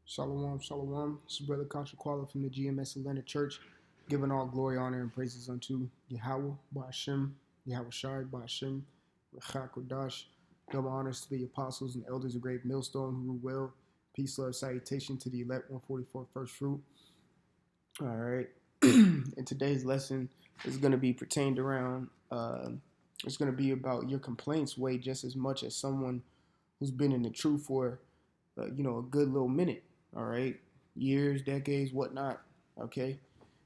Shalom, shalom. This is Brother Kasha Quala from the GMS Atlanta Church, giving all glory, honor, and praises unto Yahweh, Ba'ashem, Yahweh Shai, Ba'ashem, Rechak Kodash. Double honors to the apostles and elders of Great Millstone who rule well. Peace, love, salutation to the elect 144 first fruit. All right. And today's lesson is going to be pertained around, it's going to be about your complaints weigh just as much as someone who's been in the truth for, a good little minute. All right, years, decades, whatnot. Okay,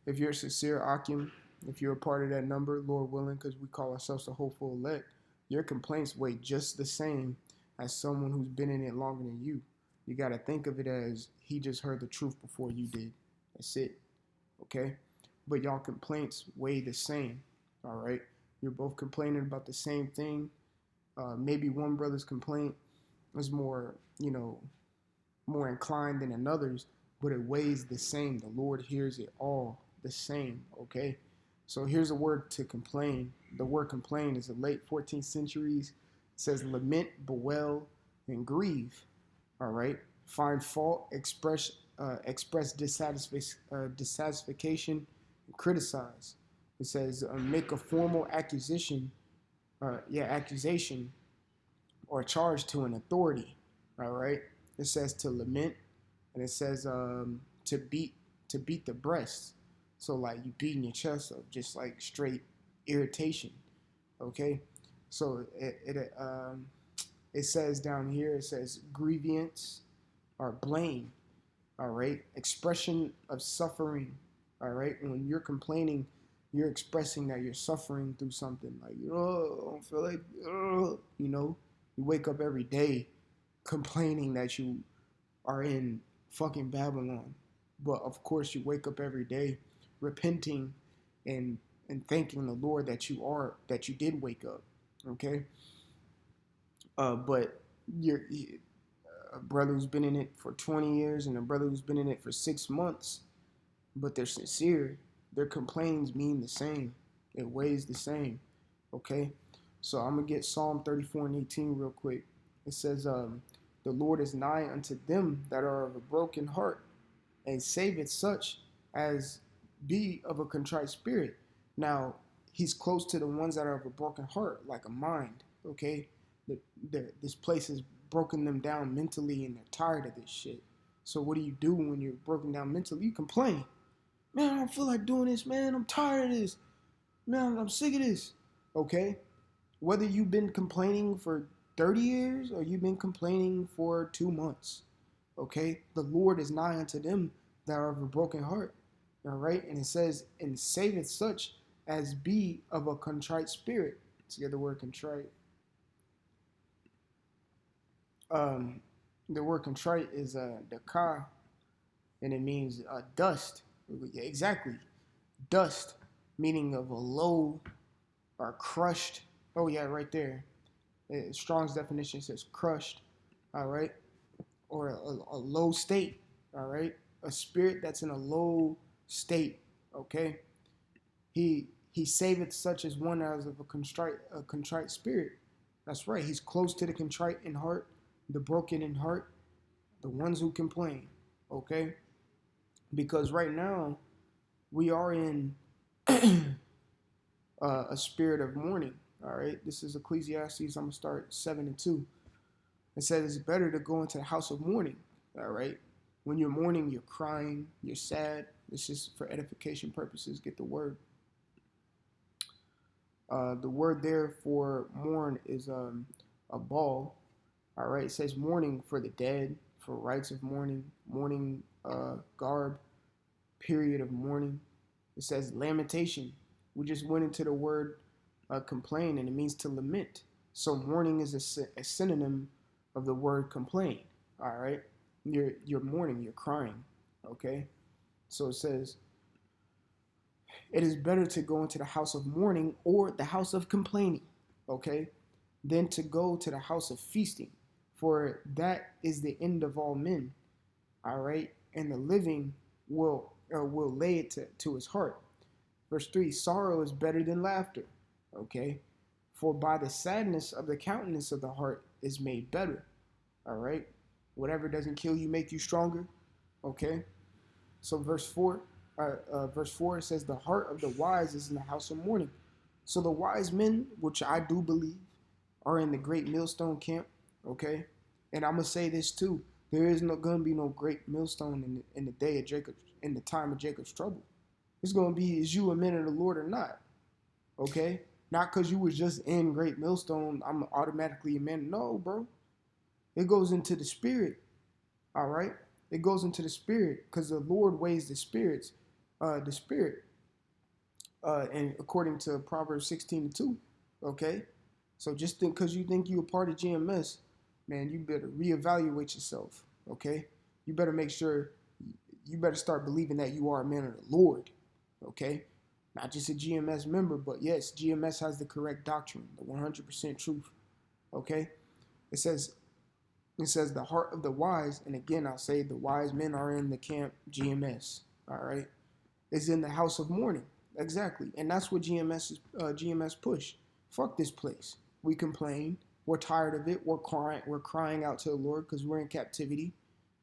if you're a sincere Akim, if you're a part of that number, Lord willing, because we call ourselves the hopeful elect, your complaints weigh just the same as someone who's been in it longer than you. You got to think of it as he just heard the truth before you did. That's it. Okay, but y'all complaints weigh the same. All right, you're both complaining about the same thing. Maybe one brother's complaint is more inclined than another's, but it weighs the same. The Lord hears it all the same, okay? So here's a word to complain. The word complain is the late 14th centuries. It says lament, bewail, and grieve, all right? Find fault, express dissatisfaction, and criticize. It says make a formal accusation or charge to an authority, all right? It says to lament, and it says to beat the breast. So like you beating your chest up, just like straight irritation. Okay, so it says down here, it says grievance or blame. All right, expression of suffering. All right, when you're complaining, you're expressing that you're suffering through something. Like I don't feel like you wake up every day complaining that you are in fucking Babylon. But of course you wake up every day repenting and thanking the Lord that you did wake up. Okay? But you're a brother who's been in it for 20 years and a brother who's been in it for 6 months, but they're sincere, their complaints mean the same. It weighs the same. Okay? So I'm gonna get Psalm 34 and 18 real quick. It says, the Lord is nigh unto them that are of a broken heart, and saveth such as be of a contrite spirit. Now, he's close to the ones that are of a broken heart, like a mind, okay? This place has broken them down mentally, and they're tired of this shit. So what do you do when you're broken down mentally? You complain. Man, I don't feel like doing this, man. I'm tired of this. Man, I'm sick of this. Okay? Whether you've been complaining for 30 years or you've been complaining for 2 months, okay? The Lord is nigh unto them that are of a broken heart, all right? And it says, and saveth such as be of a contrite spirit. See the word contrite. The word contrite is dakar, and it means dust. Yeah, exactly. Dust, meaning of a low or crushed. Oh, yeah, right there. Strong's definition says crushed, all right, or a low state, all right, a spirit that's in a low state, okay. He saveth such as one as of a contrite spirit. That's right. He's close to the contrite in heart, the broken in heart, the ones who complain, okay, because right now we are in a spirit of mourning. All right, this is Ecclesiastes. I'm gonna start 7 and 2. It says it's better to go into the house of mourning. All right, when you're mourning, you're crying, you're sad. It's just for edification purposes. Get the word. The word there for mourn is a ball. All right, it says mourning for the dead, for rites of mourning, mourning garb, period of mourning. It says lamentation. We just went into the word complain, and it means to lament. So mourning is a synonym of the word complain. All right, you're mourning, you're crying. Okay, so it says it is better to go into the house of mourning or the house of complaining. Okay, than to go to the house of feasting, for that is the end of all men. All right, and the living will lay it to his heart. Verse 3, sorrow is better than laughter. Okay, for by the sadness of the countenance of the heart is made better. All right, whatever doesn't kill you make you stronger. Okay. So verse 4, it says, the heart of the wise is in the house of mourning. So the wise men, which I do believe, are in the great millstone camp. Okay. And I'm going to say this too. There is no going to be no great millstone in the day of Jacob, in the time of Jacob's trouble. It's going to be, is you a man of the Lord or not? Okay. Not because you was just in great millstone, I'm automatically a man. No, bro. It goes into the spirit. All right. It goes into the spirit because the Lord weighs the spirits, the spirit, and according to Proverbs 16:2. Okay. So just because you think you're a part of GMS, man, you better reevaluate yourself. Okay. You better make sure, you better start believing that you are a man of the Lord. Okay. Not just a GMS member, but yes, GMS has the correct doctrine, the 100% truth. Okay. It says, the heart of the wise, and again, I'll say the wise men are in the camp GMS. All right. Is in the house of mourning. Exactly. And that's what GMS push. Fuck this place. We complain. We're tired of it. We're crying out to the Lord because we're in captivity.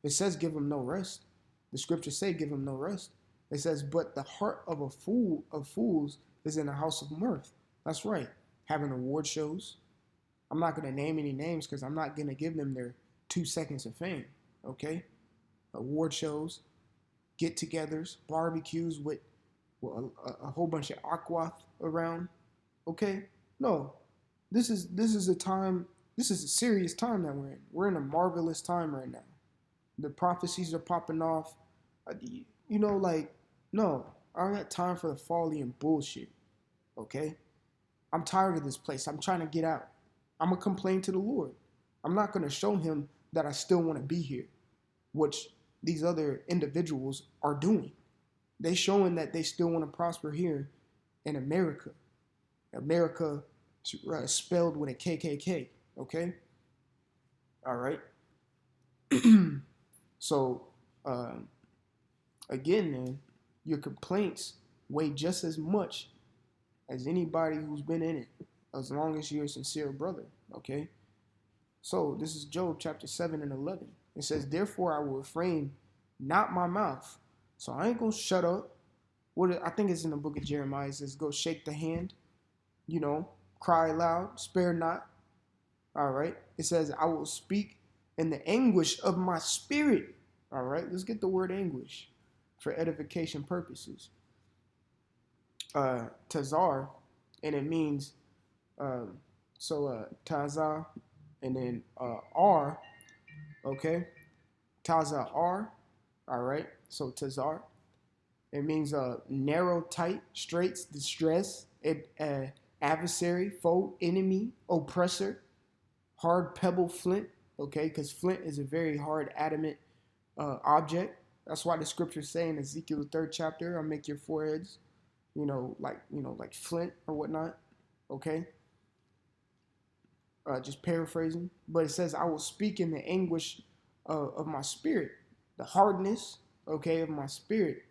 It says give him no rest. The scriptures say give him no rest. It says, but the heart of fools is in the house of mirth. That's right. Having award shows. I'm not going to name any names because I'm not going to give them their 2 seconds of fame. Okay? Award shows, get-togethers, barbecues with a whole bunch of aqua around. Okay? No. This is a time, this is a serious time that we're in. We're in a marvelous time right now. The prophecies are popping off. Like, no, I don't have time for the folly and bullshit. Okay? I'm tired of this place. I'm trying to get out. I'm going to complain to the Lord. I'm not going to show him that I still want to be here, which these other individuals are doing. They showing that they still want to prosper here in America. America spelled with a KKK, okay? All right. So, again, man, your complaints weigh just as much as anybody who's been in it, as long as you're a sincere brother, okay? So this is Job chapter 7 and 11. It says, therefore I will refrain not my mouth. So I ain't going to shut up. I think it's in the book of Jeremiah. It says, go shake the hand, cry loud, spare not. All right. It says, I will speak in the anguish of my spirit. All right. Let's get the word anguish for edification purposes. Tazar, and it means, Tazar, and then R, okay? Tazar R, all right? So Tazar, it means narrow, tight, straits, distress, adversary, foe, enemy, oppressor, hard pebble, flint, okay? Because flint is a very hard, adamant object. That's why the scriptures say in Ezekiel, the 3rd chapter, I'll make your foreheads, like flint or whatnot, okay? Just paraphrasing, but it says, I will speak in the anguish of my spirit, the hardness, okay, of my spirit.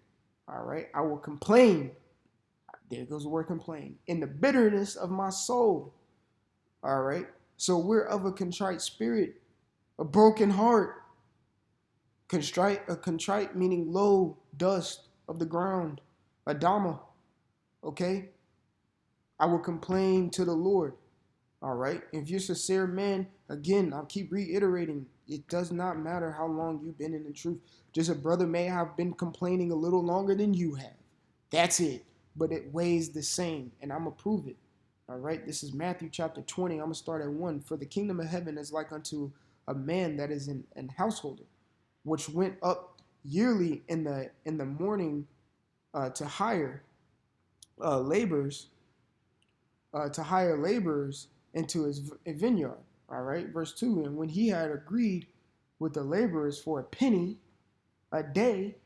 All right. I will complain. There goes the word complain. In the bitterness of my soul. All right. So we're of a contrite spirit, a broken heart. Contrite meaning low, dust of the ground, Adama. Okay. I will complain to the Lord. All right. If you're a sincere man, again, I'll keep reiterating, it does not matter how long you've been in the truth. Just a brother may have been complaining a little longer than you have. That's it. But it weighs the same, and I'm going to prove it. All right. This is Matthew chapter 20. I'm going to start at 1. For the kingdom of heaven is like unto a man that is an householder, which went up yearly in the morning to hire laborers into his vineyard. All right, verse 2. And when he had agreed with the laborers for a penny a day,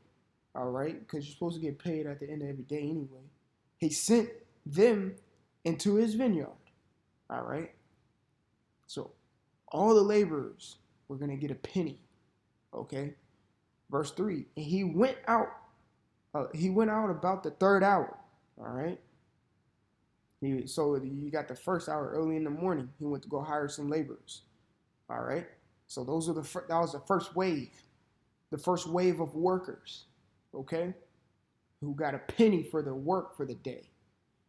all right, because you're supposed to get paid at the end of every day anyway, he sent them into his vineyard. All right. So all the laborers were going to get a penny. Okay. Verse 3. And he went out about the 3rd hour. All right. So you got the 1st hour early in the morning. He went to go hire some laborers. All right. So that was the first wave. the first wave of workers, okay, who got a penny for their work for the day.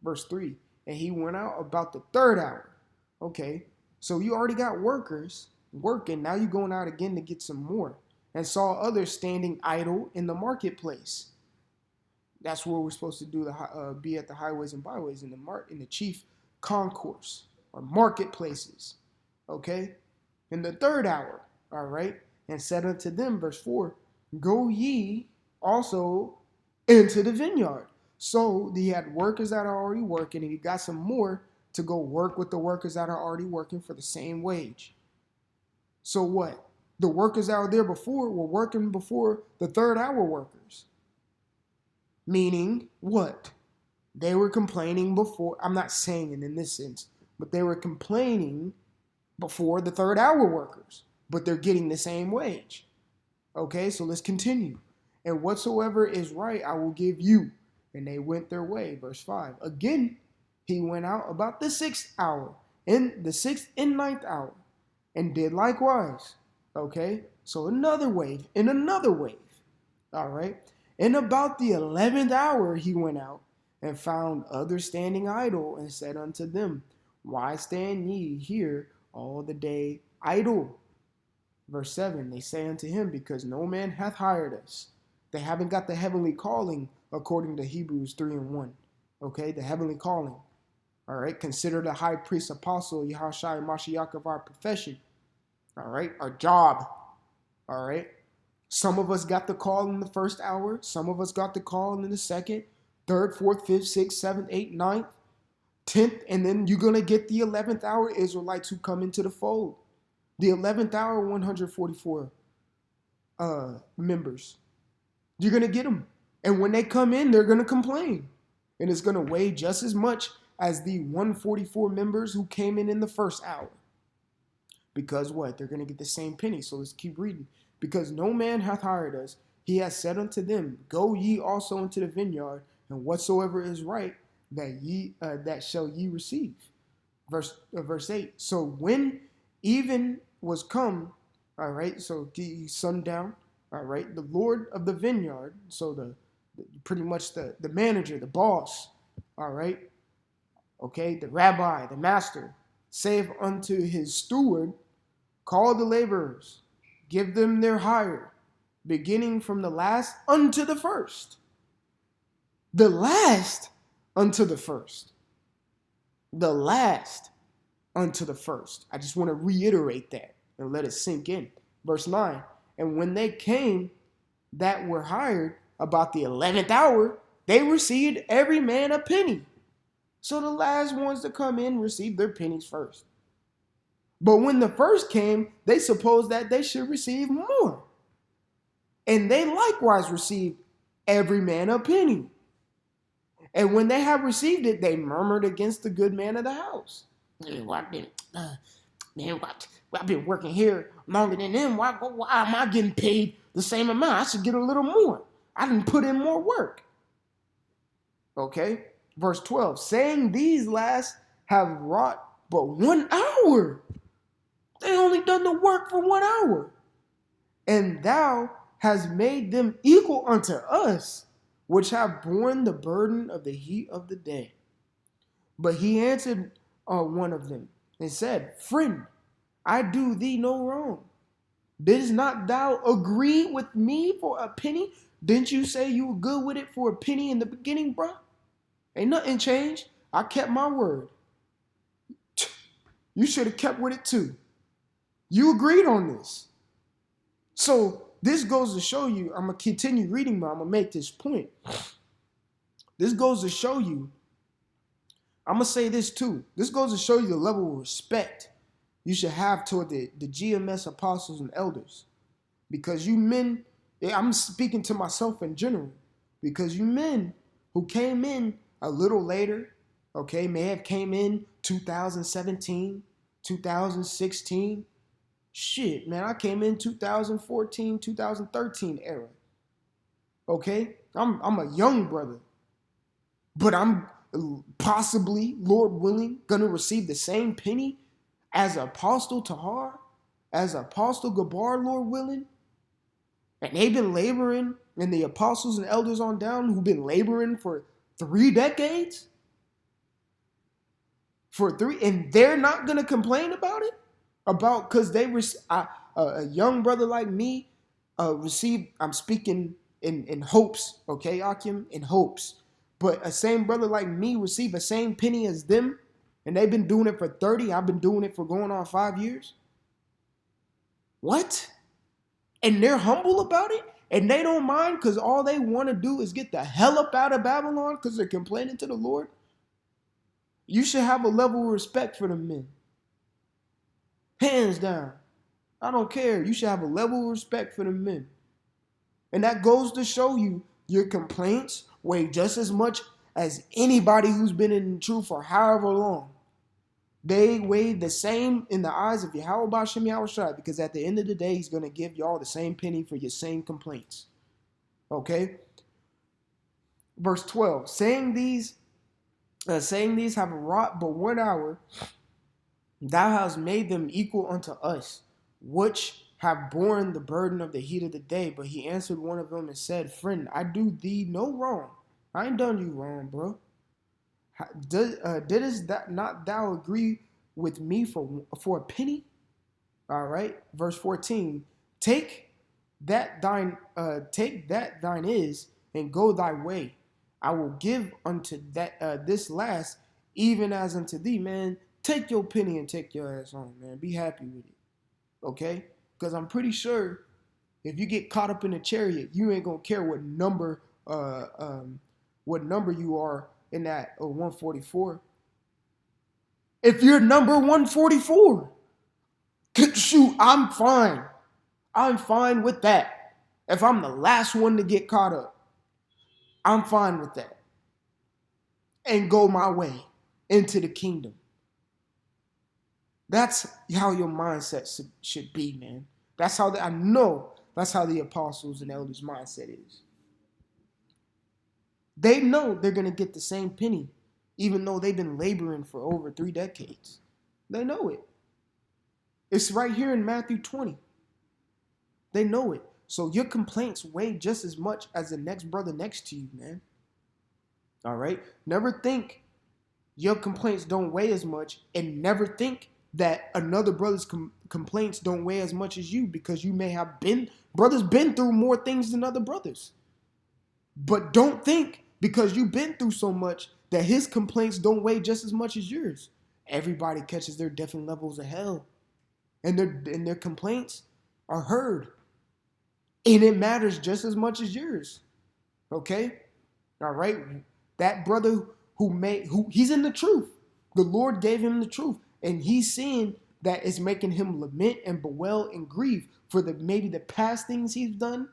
Verse 3, and he went out about the third hour. Okay, so you already got workers working. Now you're going out again to get some more. And saw others standing idle in the marketplace. That's where we're supposed to do be at the highways and byways, in the chief concourse or marketplaces. Okay, in the third hour. All right, and said unto them, verse 4, go ye also into the vineyard. So he had workers that are already working, and he got some more to go work with the workers that are already working for the same wage. So what? The workers that were there before were working before the third hour workers. Meaning what? They were complaining before. I'm not saying it in this sense, but they were complaining before the third hour workers, but they're getting the same wage. Okay, so let's continue. And whatsoever is right, I will give you. And they went their way. Verse 5. Again, he went out about the 6th hour, in the 6th and 9th hour, and did likewise. Okay, so another wave, and another wave. All right. And about the 11th hour he went out, and found others standing idle, and said unto them, why stand ye here all the day idle? Verse 7, they say unto him, because no man hath hired us. They haven't got the heavenly calling according to Hebrews 3:1. Okay, the heavenly calling. All right, consider the high priest apostle Yahushua Mashiach of our profession. All right, our job. All right, some of us got the call in the first hour. Some of us got the call in the second, third, fourth, fifth, sixth, seventh, eighth, ninth, 10th, and then you're going to get the 11th hour Israelites who come into the fold. The 11th hour, 144 members. You're going to get them. And when they come in, they're going to complain. And it's going to weigh just as much as the 144 members who came in the first hour. Because what? They're going to get the same penny. So let's keep reading. Because no man hath hired us. He has said unto them, go ye also into the vineyard, and whatsoever is right, that shall ye receive. Verse 8. So when even was come, all right, so sundown, all right, the Lord of the vineyard, so pretty much the manager, the boss, all right, okay, the rabbi, the master, saith unto his steward, call the laborers, give them their hire, beginning from the last unto the first. The last unto the first. The last unto the first. I just want to reiterate that and let it sink in. Verse 9, and when they came that were hired about the 11th hour, they received every man a penny. So the last ones to come in received their pennies first. But when the first came, they supposed that they should receive more. And they likewise received every man a penny. And when they have received it, they murmured against the good man of the house. I've been working here longer than them. Why am I getting paid the same amount? I should get a little more. I didn't put in more work. Okay, verse 12, saying these last have wrought but 1 hour. They only done the work for 1 hour. And thou hast made them equal unto us, which have borne the burden of the heat of the day. But he answered one of them and said, friend, I do thee no wrong. Didst not thou agree with me for a penny? Didn't you say you were good with it for a penny in the beginning, bro? Ain't nothing changed. I kept my word. You should have kept with it too. You agreed on this. So this goes to show you, I'm going to continue reading, but I'm going to make this point. This goes to show you, I'm going to say this too. This goes to show you the level of respect you should have toward the GMS apostles and elders. Because you men, I'm speaking to myself in general, because you men who came in a little later, okay, may have came in 2017, 2016. Shit, man, I came in 2014, 2013 era. Okay? I'm a young brother. But I'm possibly, Lord willing, going to receive the same penny as Apostle Tahar, as Apostle Gabar, Lord willing. And they've been laboring, and the apostles and elders on down who've been laboring for 3 decades, and they're not gonna complain about it, because a young brother like me received. I'm speaking in hopes, okay, Akim, in hopes. But a same brother like me received the same penny as them, and they've been doing it for 30. I've been doing it for going on 5 years. What? And they're humble about it, and they don't mind because all they want to do is get the hell up out of Babylon because they're complaining to the Lord. You should have a level of respect for the men. Hands down. I don't care. You should have a level of respect for the men. And that goes to show you your complaints weigh just as much as anybody who's been in the truth for however long. They weigh the same in the eyes of Yahweh Ba'Shem Yahushua, because at the end of the day, he's going to give y'all the same penny for your same complaints. Okay? Verse 12, saying these have wrought but 1 hour, thou hast made them equal unto us, which have borne the burden of the heat of the day. But he answered one of them and said, Friend, I do thee no wrong. I ain't done you wrong, bro. Didst not thou agree with me for a penny? All right, verse 14. Take that thine is, and go thy way. I will give unto that this last, even as unto thee, man. Take your penny and take your ass home, man. Be happy with it, okay? Because I'm pretty sure if you get caught up in a chariot, you ain't gonna care what number you are in that 144. If you're number 144, shoot, I'm fine. I'm fine with that. If I'm the last one to get caught up, I'm fine with that. And go my way into the kingdom. That's how your mindset should be, man. That's how I know that's how the apostles and elders' mindset is. They know they're going to get the same penny, even though they've been laboring for over 3 decades. They know it. It's right here in Matthew 20. They know it. So your complaints weigh just as much as the next brother next to you, man. All right? Never think your complaints don't weigh as much, and never think that another brother's complaints don't weigh as much as you, because you may have brothers been through more things than other brothers. But don't think because you've been through so much that his complaints don't weigh just as much as yours. Everybody catches their different levels of hell, and their complaints are heard, and it matters just as much as yours. Okay? All right? That brother who he's in the truth. The Lord gave him the truth, and he's seeing that it's making him lament and bewail and grieve for maybe the past things he's done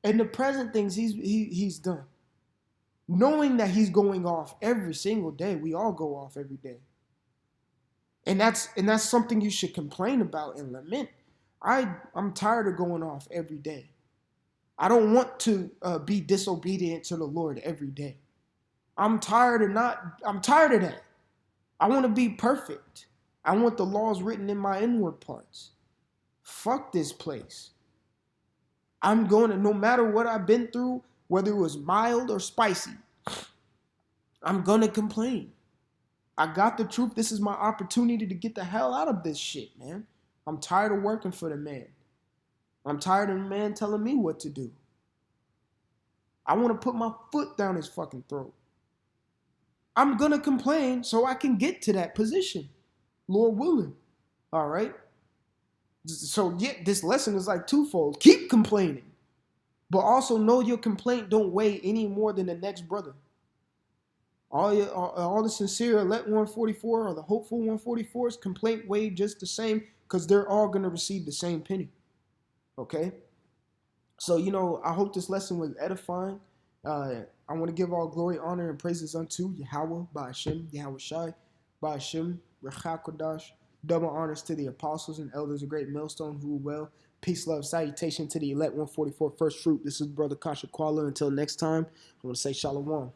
and the present things he's done. Knowing that he's going off every single day. We all go off every day. And that's something you should complain about and lament. I'm tired of going off every day. I don't want to be disobedient to the Lord every day. I'm tired of that. I want to be perfect. I want the laws written in my inward parts. Fuck this place. I'm going to, no matter what I've been through, whether it was mild or spicy, I'm going to complain. I got the truth. This is my opportunity to get the hell out of this shit, man. I'm tired of working for the man. I'm tired of the man telling me what to do. I want to put my foot down his fucking throat. I'm going to complain so I can get to that position, Lord willing. All right? So yeah, this lesson is like twofold. Keep complaining, but also know your complaint don't weigh any more than the next brother. All the sincere elect 144 or the hopeful 144's complaint weigh just the same, because they're all going to receive the same penny. Okay? So, I hope this lesson was edifying. I want to give all glory, honor, and praises unto Yahweh, Ba'Shem, Yahweh Shai, Ba'Shem, Rechakodash. Double honors to the apostles and elders of Great Millstone who well. Peace, love, salutation to the elect 144 first fruit. This is Brother Kasha Kwala. Until next time, I want to say shalom.